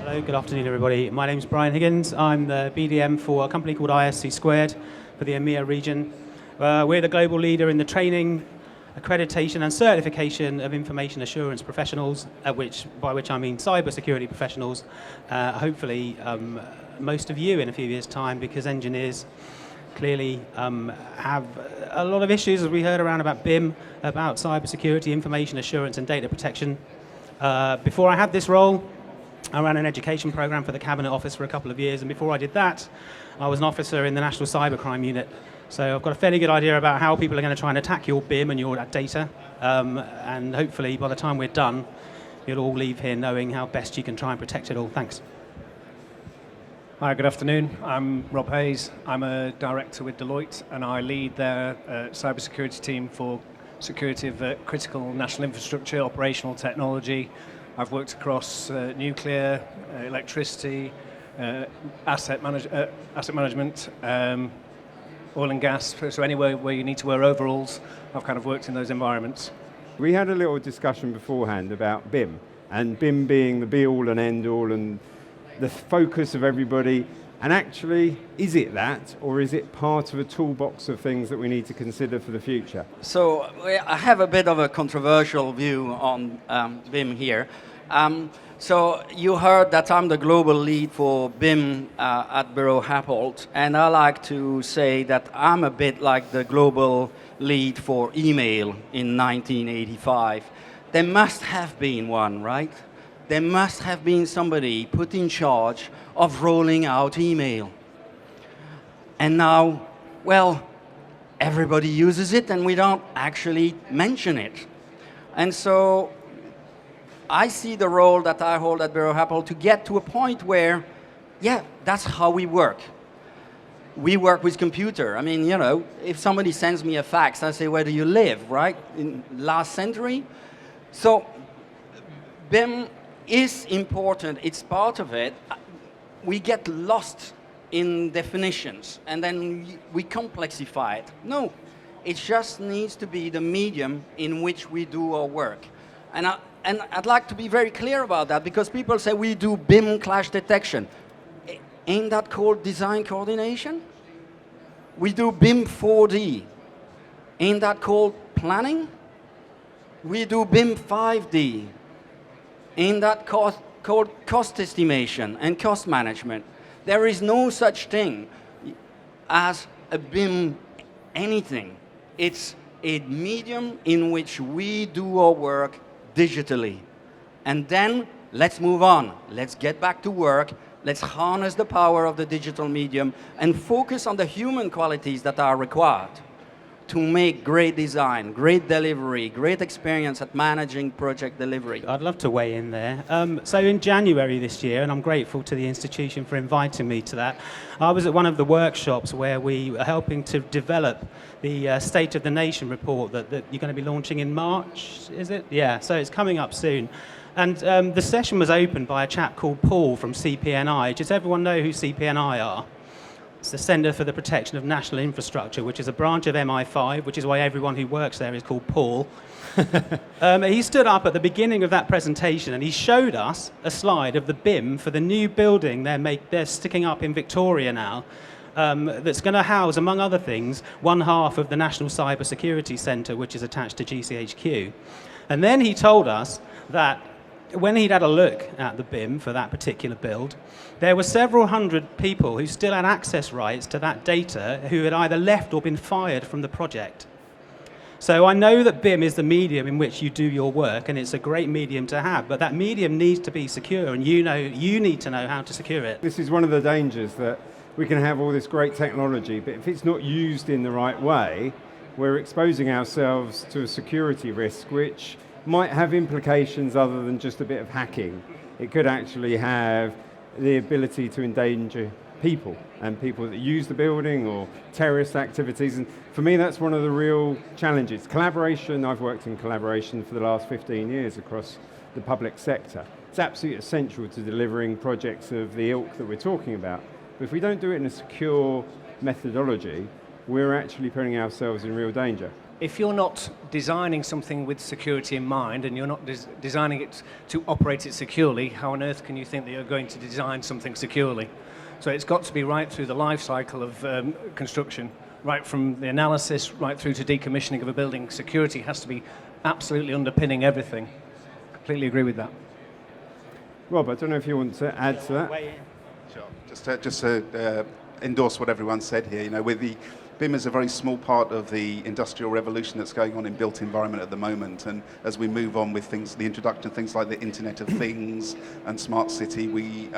Hello, good afternoon everybody. My name's Brian Higgins. I'm the BDM for a company called ISC Squared for the EMEA region. We're the global leader in the training, accreditation and certification of information assurance professionals, by which I mean cybersecurity professionals. Hopefully most of you in a few years' time, because engineers clearly have a lot of issues, as we heard around about BIM, about cybersecurity, information assurance and data protection. Before I had this role, I ran an education program for the Cabinet Office for a couple of years, and before I did that, I was an officer in the National Cybercrime Unit. So I've got a fairly good idea about how people are going to try and attack your BIM and your data, and hopefully by the time we're done, you'll all leave here knowing how best you can try and protect it all. Thanks. Hi, good afternoon. I'm Rob Hayes. I'm a director with Deloitte, and I lead their cybersecurity team for security of critical national infrastructure, operational technology. I've worked across nuclear, electricity, asset management, oil and gas, so anywhere where you need to wear overalls, I've kind of worked in those environments. We had a little discussion beforehand about BIM, and BIM being the be-all and end-all and the focus of everybody. And actually, is it that, or is it part of a toolbox of things that we need to consider for the future? So I have a bit of a controversial view on BIM here. So you heard that I'm the global lead for BIM at BuroHappold, and I like to say that I'm a bit like the global lead for email in 1985. There must have been one, right? There must have been somebody put in charge of rolling out email. And now, well, everybody uses it and we don't actually mention it. And so I see the role that I hold at BuroHappold to get to a point where, yeah, that's how we work. We work with computer. I mean, you know, if somebody sends me a fax, I say, where do you live, right? In last century? So BIM is important, it's part of it. We get lost in definitions and then we complexify it. No, it just needs to be the medium in which we do our work. And I'd like to be very clear about that, because people say we do BIM clash detection. Ain't that called design coordination? We do BIM 4D. Ain't that called planning? We do BIM 5D. Ain't that called cost estimation and cost management? There is no such thing as a BIM anything. It's a medium in which we do our work digitally. And then let's move on. Let's get back to work. Let's harness the power of the digital medium and focus on the human qualities that are required to make great design, great delivery, great experience at managing project delivery. I'd love to weigh in there. So in January this year, and I'm grateful to the institution for inviting me to that, I was at one of the workshops where we were helping to develop the State of the Nation report that you're going to be launching in March, is it? Yeah, so it's coming up soon. And the session was opened by a chap called Paul from CPNI. Does everyone know who CPNI are? It's the Centre for the Protection of National Infrastructure, which is a branch of MI5, which is why everyone who works there is called Paul. He stood up at the beginning of that presentation and he showed us a slide of the BIM for the new building they're sticking up in Victoria now, that's going to house, among other things, one half of the National Cyber Security Centre, which is attached to GCHQ. And then he told us that when he'd had a look at the BIM for that particular build, there were several hundred people who still had access rights to that data who had either left or been fired from the project. So I know that BIM is the medium in which you do your work, and it's a great medium to have, but that medium needs to be secure, and you need to know how to secure it. This is one of the dangers, that we can have all this great technology, but if it's not used in the right way, we're exposing ourselves to a security risk which might have implications other than just a bit of hacking. It could actually have the ability to endanger people and people that use the building, or terrorist activities. And for me, that's one of the real challenges. Collaboration, I've worked in collaboration for the last 15 years across the public sector. It's absolutely essential to delivering projects of the ilk that we're talking about. But if we don't do it in a secure methodology, we're actually putting ourselves in real danger. if you're not designing something with security in mind and you're not designing it to operate it securely, how on earth can you think that you're going to design something securely? So it's got to be right through the life cycle of construction, right from the analysis right through to decommissioning of a building. Security has to be absolutely underpinning everything. Completely agree with that. Rob, I don't know if you want to add to that. Sure. Just to endorse what everyone said here, you know, with the BIM is a very small part of the industrial revolution that's going on in built environment at the moment, and as we move on with things, the introduction of things like the Internet of Things and Smart City, we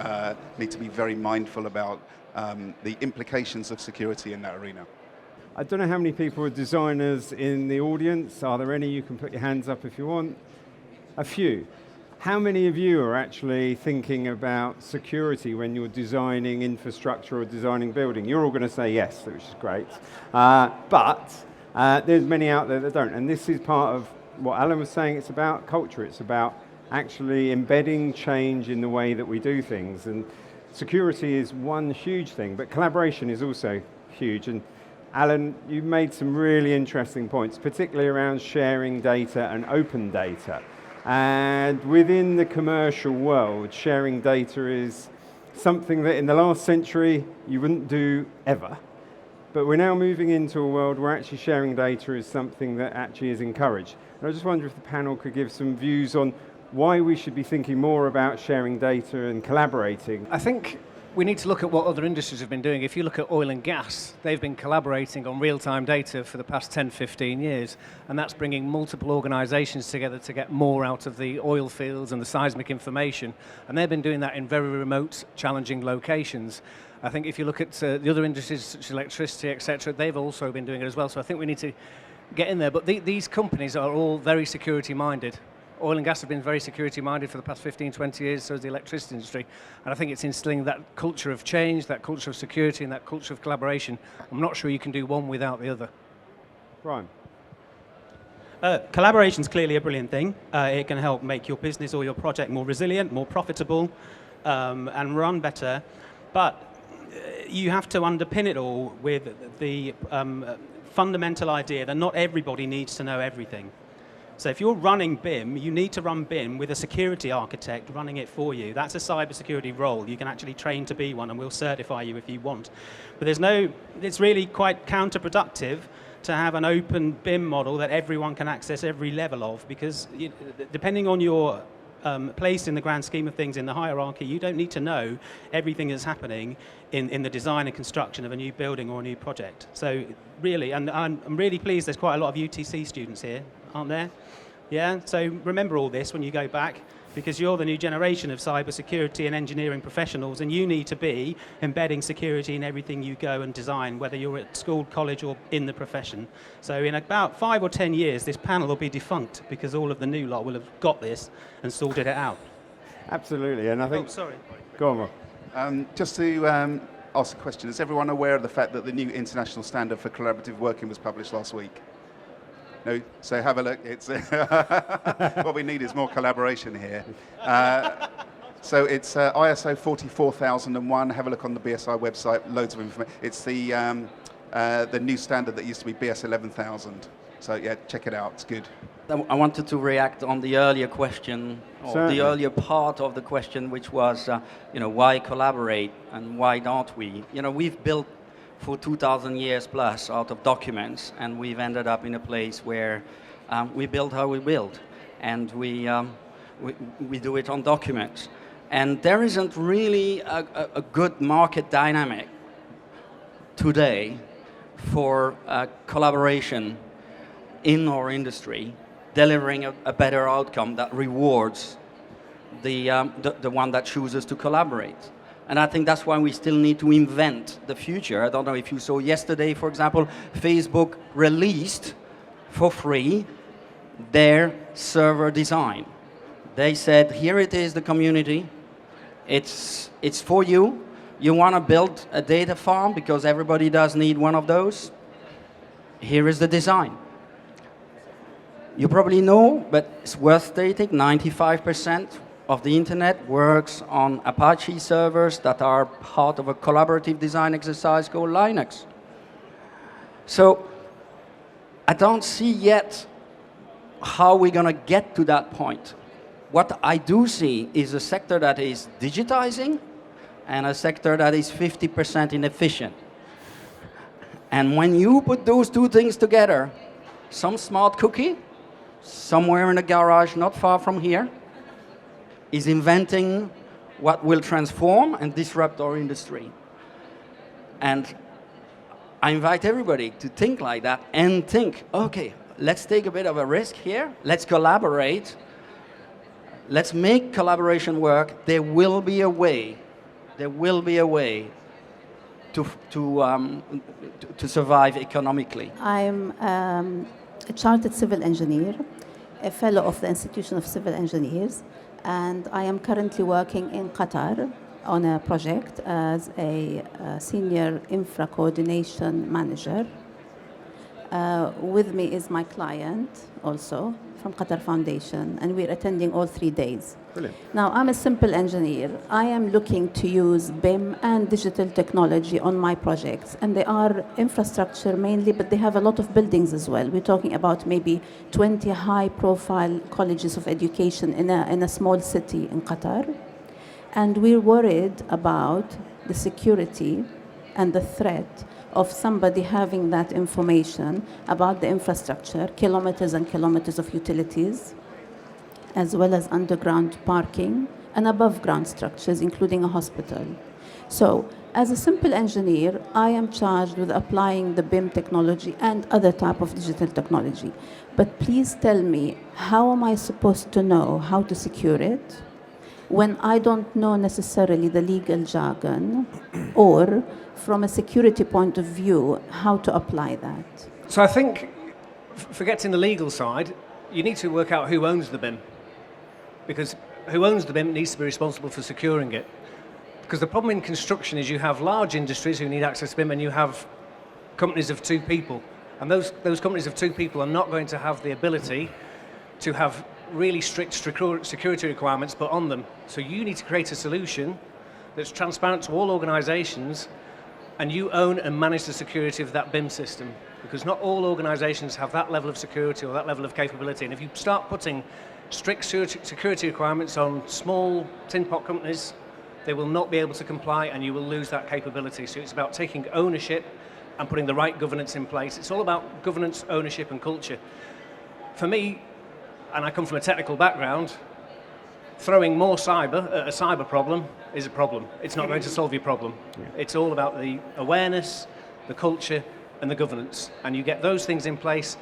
need to be very mindful about the implications of security in that arena. I don't know how many people are designers in the audience. Are there any? You can put your hands up if you want. A few. How many of you are actually thinking about security when you're designing infrastructure or designing building? You're all going to say yes, which is great. But there's many out there that don't. And this is part of what Alain was saying. It's about culture. It's about actually embedding change in the way that we do things. And security is one huge thing, but collaboration is also huge. And Alain, you made some really interesting points, particularly around sharing data and open data. And within the commercial world, sharing data is something that in the last century you wouldn't do ever. But we're now moving into a world where actually sharing data is something that actually is encouraged. And I just wonder if the panel could give some views on why we should be thinking more about sharing data and collaborating. I think we need to look at what other industries have been doing. If you look at oil and gas, they've been collaborating on real-time data for the past 10, 15 years, and that's bringing multiple organizations together to get more out of the oil fields and the seismic information, and they've been doing that in very remote, challenging locations. I think if you look at the other industries such as electricity, etc., they've also been doing it as well, so I think we need to get in there. But these companies are all very security-minded. Oil and gas have been very security-minded for the past 15, 20 years, so has the electricity industry. And I think it's instilling that culture of change, that culture of security, and that culture of collaboration. I'm not sure you can do one without the other. Brian. Collaboration is clearly a brilliant thing. It can help make your business or your project more resilient, more profitable, and run better. But you have to underpin it all with the fundamental idea that not everybody needs to know everything. So if you're running BIM, you need to run BIM with a security architect running it for you. That's a cybersecurity role. You can actually train to be one, and we'll certify you if you want. But it's really quite counterproductive to have an open BIM model that everyone can access every level of, because depending on your place in the grand scheme of things in the hierarchy, you don't need to know everything that's happening in the design and construction of a new building or a new project. So really, and I'm really pleased there's quite a lot of UTC students here, aren't there? Yeah, so remember all this when you go back, because you're the new generation of cybersecurity and engineering professionals, and you need to be embedding security in everything you go and design, whether you're at school, college, or in the profession. So in about 5 or 10 years, this panel will be defunct, because all of the new lot will have got this and sorted it out. Absolutely, and I think... Oh, sorry. Go on, Rob. Just to ask a question, is everyone aware of the fact that the new international standard for collaborative working was published last week? No, so have a look. It's what we need is more collaboration here. So it's ISO 44001. Have a look on the BSI website. Loads of information. It's the new standard that used to be BS 11000. So yeah, check it out. It's good. I wanted to react on the earlier question, or Certainly. the earlier part of the question, which was, why collaborate and why don't we? We've built for 2,000 years plus out of documents, and we've ended up in a place where we build how we build, and we do it on documents. And there isn't really a good market dynamic today for collaboration in our industry, delivering a better outcome that rewards the one that chooses to collaborate. And I think that's why we still need to invent the future. I don't know if you saw yesterday, for example, Facebook released for free their server design. They said, here it is, the community. It's for you. You want to build a data farm because everybody does need one of those. Here is the design. You probably know, but it's worth stating, 95% of the internet works on Apache servers that are part of a collaborative design exercise called Linux. So I don't see yet how we're going to get to that point. What I do see is a sector that is digitizing and a sector that is 50% inefficient. And when you put those two things together, some smart cookie, somewhere in a garage not far from here, is inventing what will transform and disrupt our industry. And I invite everybody to think like that and think, okay, let's take a bit of a risk here, let's collaborate, let's make collaboration work. There will be a way to survive economically. I'm a chartered civil engineer, a fellow of the Institution of Civil Engineers, and I am currently working in Qatar on a project as a senior infra coordination manager. With me is my client also from Qatar Foundation, and we're attending all 3 days. Brilliant. Now, I'm a simple engineer. I am looking to use BIM and digital technology on my projects, and they are infrastructure mainly, but they have a lot of buildings as well. We're talking about maybe 20 high-profile colleges of education in a small city in Qatar. And we're worried about the security and the threat of somebody having that information about the infrastructure, kilometers and kilometers of utilities, as well as underground parking and above ground structures, including a hospital. So, as a simple engineer, I am charged with applying the BIM technology and other type of digital technology. But please tell me, how am I supposed to know how to secure it when I don't know necessarily the legal jargon, or from a security point of view, how to apply that? So I think, forgetting the legal side, you need to work out who owns the BIM. Because who owns the BIM needs to be responsible for securing it. Because the problem in construction is you have large industries who need access to BIM, and you have companies of 2 people. And those companies of 2 people are not going to have the ability to have really strict security requirements put on them. So you need to create a solution that's transparent to all organizations, and you own and manage the security of that BIM system. Because not all organizations have that level of security or that level of capability. And if you start putting strict security requirements on small tin pot companies, they will not be able to comply, and you will lose that capability. So it's about taking ownership and putting the right governance in place. It's all about governance, ownership, and culture. For me, and I come from a technical background, throwing more cyber at a cyber problem is a problem. It's not going to solve your problem. Yeah. It's all about the awareness, the culture, and the governance. And you get those things in place,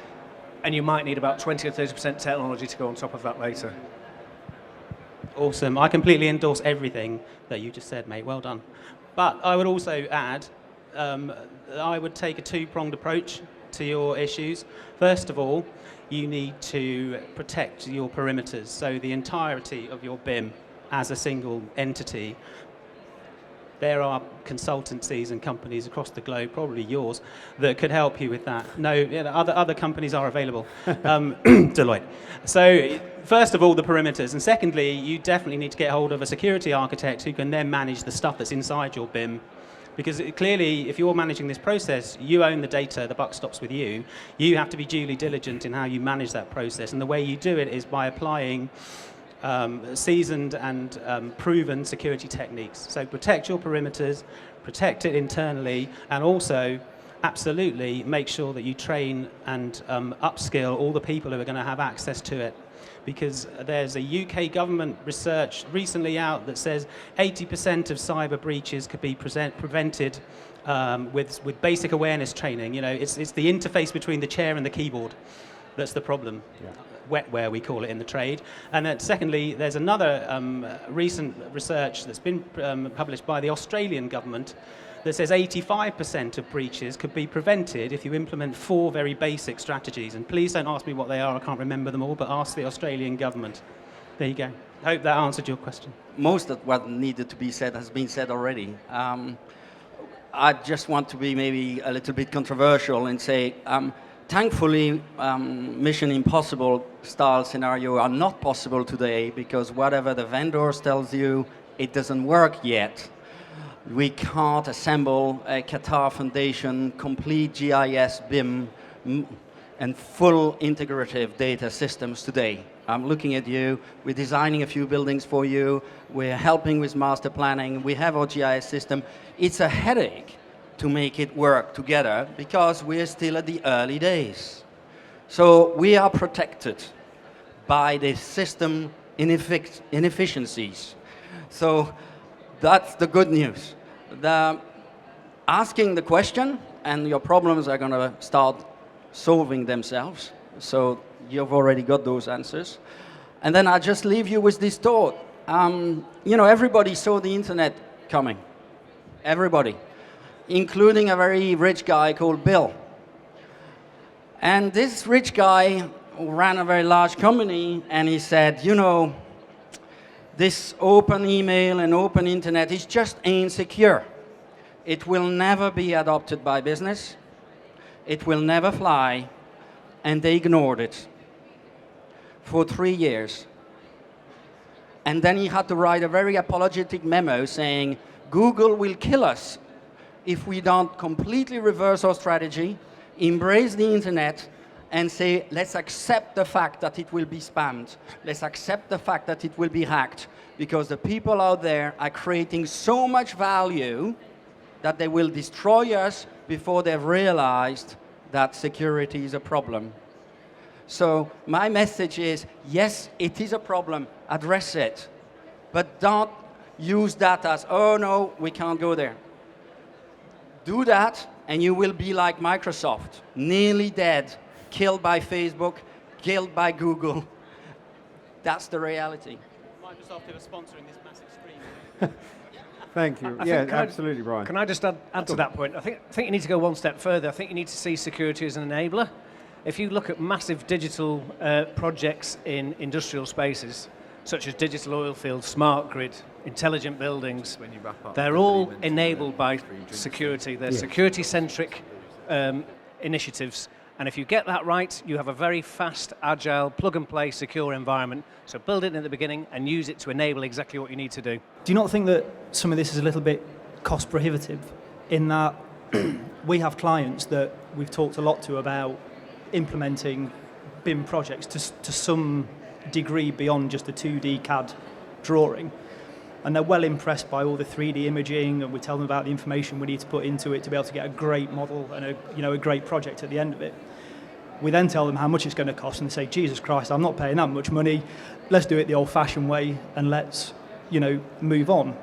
and you might need about 20 or 30% technology to go on top of that later. Awesome. I completely endorse everything that you just said, mate. Well done. But I would also add, I would take a 2-pronged approach to your issues. First of all, you need to protect your perimeters, so the entirety of your BIM as a single entity. There are consultancies and companies across the globe, probably yours, that could help you with that. No, other companies are available. Deloitte. So first of all, the perimeters. And secondly, you definitely need to get hold of a security architect who can then manage the stuff that's inside your BIM. Because clearly, if you're managing this process, you own the data, the buck stops with you. You have to be duly diligent in how you manage that process. And the way you do it is by applying seasoned and proven security techniques. So protect your perimeters, protect it internally, and also absolutely make sure that you train and upskill all the people who are going to have access to it. Because there's a UK government research recently out that says 80% of cyber breaches could be prevented with basic awareness training. You know, it's the interface between the chair and the keyboard that's the problem. Yeah. Wetware, we call it in the trade. And then secondly, there's another recent research that's been published by the Australian government that says 85% of breaches could be prevented if you implement 4 very basic strategies. And please don't ask me what they are, I can't remember them all, but ask the Australian government. There you go. I hope that answered your question. Most of what needed to be said has been said already. I just want to be maybe a little bit controversial and say, thankfully, Mission Impossible style scenario are not possible today, because whatever the vendors tells you, it doesn't work yet. We can't assemble a Qatar Foundation complete GIS BIM and full integrative data systems today. I'm looking at you, we're designing a few buildings for you, we're helping with master planning, we have our GIS system. It's a headache to make it work together because we're still at the early days. So we are protected by the system inefficiencies. So that's the good news. Asking the question and your problems are going to start solving themselves. So you've already got those answers. And then I'll just leave you with this thought. You know, everybody saw the internet coming. Everybody. Including a very rich guy called Bill. And this rich guy ran a very large company, and he said, you know, this open email and open internet is just ain't secure. It will never be adopted by business. It will never fly. And they ignored it for 3 years. And then he had to write a very apologetic memo saying, Google will kill us if we don't completely reverse our strategy, embrace the internet, and say, let's accept the fact that it will be spammed. Let's accept the fact that it will be hacked, because the people out there are creating so much value that they will destroy us before they've realized that security is a problem. So my message is, yes, it is a problem, address it, but don't use that as, oh no, we can't go there. Do that, and you will be like Microsoft, nearly dead, killed by Facebook, killed by Google. That's the reality. Microsoft are sponsoring this massive stream. Thank you. I Yeah, think- absolutely, Brian. Can I just add to that point? I think you need to go one step further. I think you need to see security as an enabler. If you look at massive digital projects in industrial spaces, such as digital oil fields, smart grid, intelligent buildings, they're all enabled by security. They're security-centric initiatives. And if you get that right, you have a very fast, agile, plug-and-play, secure environment. So build it in the beginning and use it to enable exactly what you need to do. Do you not think that some of this is a little bit cost prohibitive in that we have clients that we've talked a lot to about implementing BIM projects to some degree beyond just a 2D CAD drawing, and they're well impressed by all the 3D imaging, and we tell them about the information we need to put into it to be able to get a great model and a great project at the end of it. We then tell them how much it's going to cost, and they say, Jesus Christ, I'm not paying that much money, let's do it the old-fashioned way and let's move on.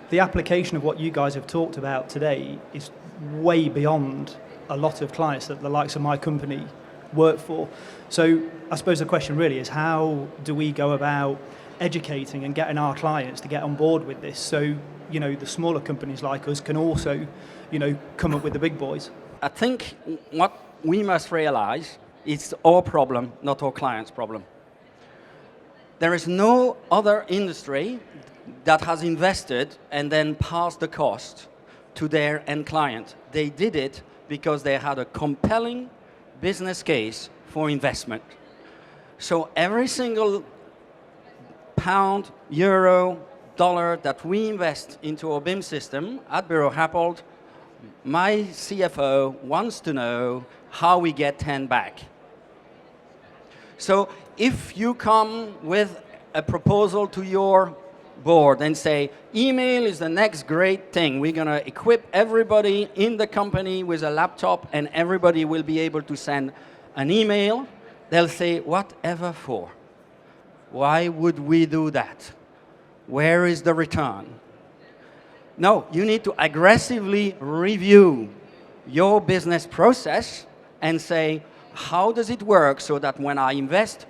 The application of what you guys have talked about today is way beyond a lot of clients that the likes of my company work for. So I suppose the question really is, how do we go about educating and getting our clients to get on board with this so the smaller companies like us can also come up with the big boys? I think what we must realize is our problem, not our client's problem. There is no other industry that has invested and then passed the cost to their end client. They did it because they had a compelling business case for investment. So every single pound, euro, dollar that we invest into our BIM system at BuroHappold, my CFO wants to know how we get 10 back. So if you come with a proposal to your board and say, email is the next great thing, we're going to equip everybody in the company with a laptop and everybody will be able to send an email, they'll say, whatever for? Why would we do that? Where is the return? No, you need to aggressively review your business process and say, how does it work so that when I invest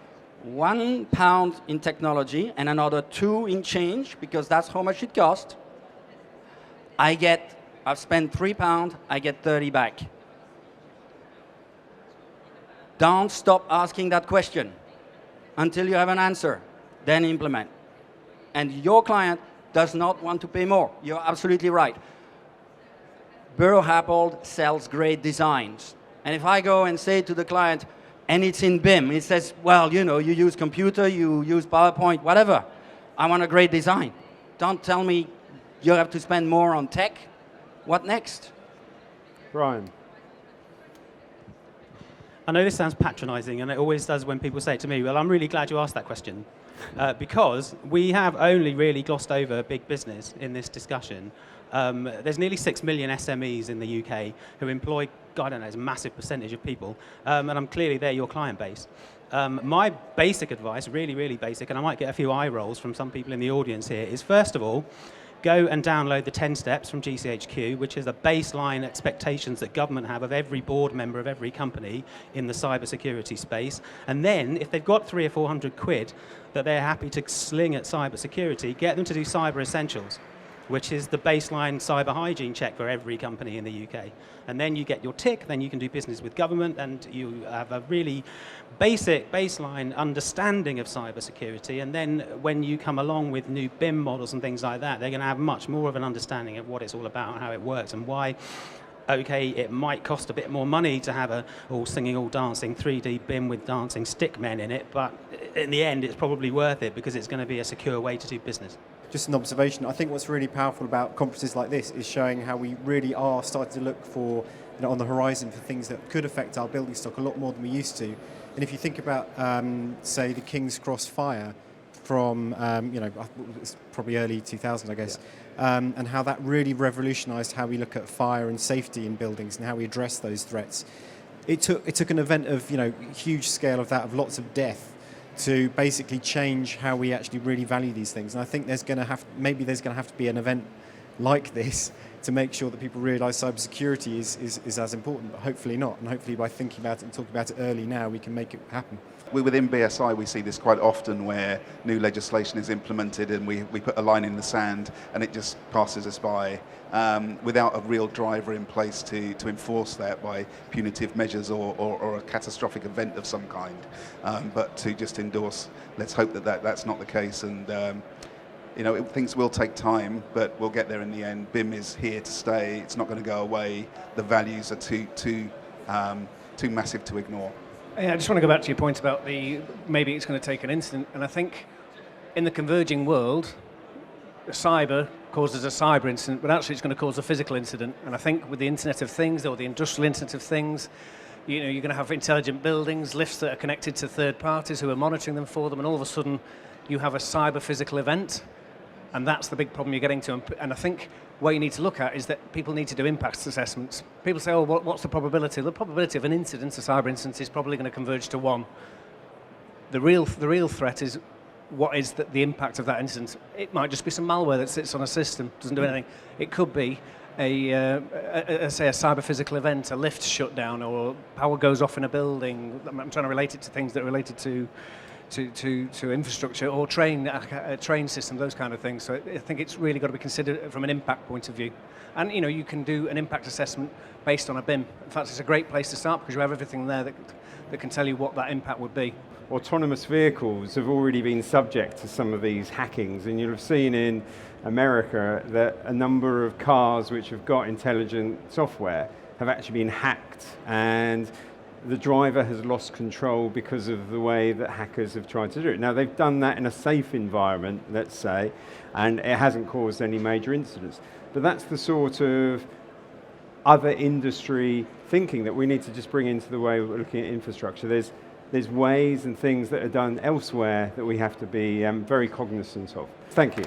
£1 in technology and another 2 in change, because that's how much it costs, I've spent £3, I get 30 back. Don't stop asking that question until you have an answer, then implement. And your client does not want to pay more. You're absolutely right. BuroHappold sells great designs. And if I go and say to the client, and it's in BIM, it says, well, you use computer, you use PowerPoint, whatever. I want a great design. Don't tell me you have to spend more on tech. What next? Brian. I know this sounds patronising, and it always does when people say it to me, well, I'm really glad you asked that question, because we have only really glossed over big business in this discussion. There's nearly 6 million SMEs in the UK who employ, God, I don't know, it's a massive percentage of people, and clearly they're your client base. My basic advice, really, really basic, and I might get a few eye rolls from some people in the audience here, is first of all, go and download the 10 steps from GCHQ, which is the baseline expectations that government have of every board member of every company in the cybersecurity space. And then, if they've got 300 or 400 quid that they're happy to sling at cybersecurity, get them to do Cyber Essentials, which is the baseline cyber hygiene check for every company in the UK. And then you get your tick, then you can do business with government, and you have a really basic baseline understanding of cybersecurity. And then when you come along with new BIM models and things like that, they're going to have much more of an understanding of what it's all about, how it works, and why, okay, it might cost a bit more money to have a all singing, all dancing 3D BIM with dancing stick men in it, but in the end, it's probably worth it because it's going to be a secure way to do business. Just an observation, I think what's really powerful about conferences like this is showing how we really are starting to look for, on the horizon for things that could affect our building stock a lot more than we used to. And if you think about, say, the King's Cross fire from, it's probably early 2000s, I guess, and how that really revolutionised how we look at fire and safety in buildings and how we address those threats. It took an event of, huge scale of that, of lots of death, to basically change how we actually really value these things. And I think there's going to have to be an event like this to make sure that people realise cybersecurity is as important, but hopefully not. And hopefully by thinking about it and talking about it early now, we can make it happen. Within BSI, we see this quite often where new legislation is implemented and we put a line in the sand and it just passes us by without a real driver in place to enforce that by punitive measures or a catastrophic event of some kind. But to just endorse, let's hope that's not the case. And things will take time, but we'll get there in the end. BIM is here to stay. It's not going to go away. The values are too massive to ignore. Yeah, I just want to go back to your point about maybe it's going to take an incident. And I think in the converging world, cyber causes a cyber incident, but actually it's going to cause a physical incident. And I think with the Internet of Things or the Industrial Internet of Things, you're going to have intelligent buildings, lifts that are connected to third parties who are monitoring them for them, and all of a sudden you have a cyber physical event. And that's the big problem you're getting to. And I think what you need to look at is that people need to do impact assessments. People say, what's the probability? The probability of an incident, a cyber incident, is probably going to converge to 1. The real threat is what is the impact of that incident. It might just be some malware that sits on a system, doesn't do anything. It could be say a cyber physical event, a lift shut down, or power goes off in a building. I'm trying to relate it to things that are related to infrastructure or train system, those kind of things. So I think it's really got to be considered from an impact point of view. And you can do an impact assessment based on a BIM. In fact, it's a great place to start because you have everything there that can tell you what that impact would be. Autonomous vehicles have already been subject to some of these hackings, and you'll have seen in America that a number of cars which have got intelligent software have actually been hacked, and the driver has lost control because of the way that hackers have tried to do it. Now, they've done that in a safe environment, let's say, and it hasn't caused any major incidents. But that's the sort of other industry thinking that we need to just bring into the way we're looking at infrastructure. There's ways and things that are done elsewhere that we have to be very cognizant of. Thank you.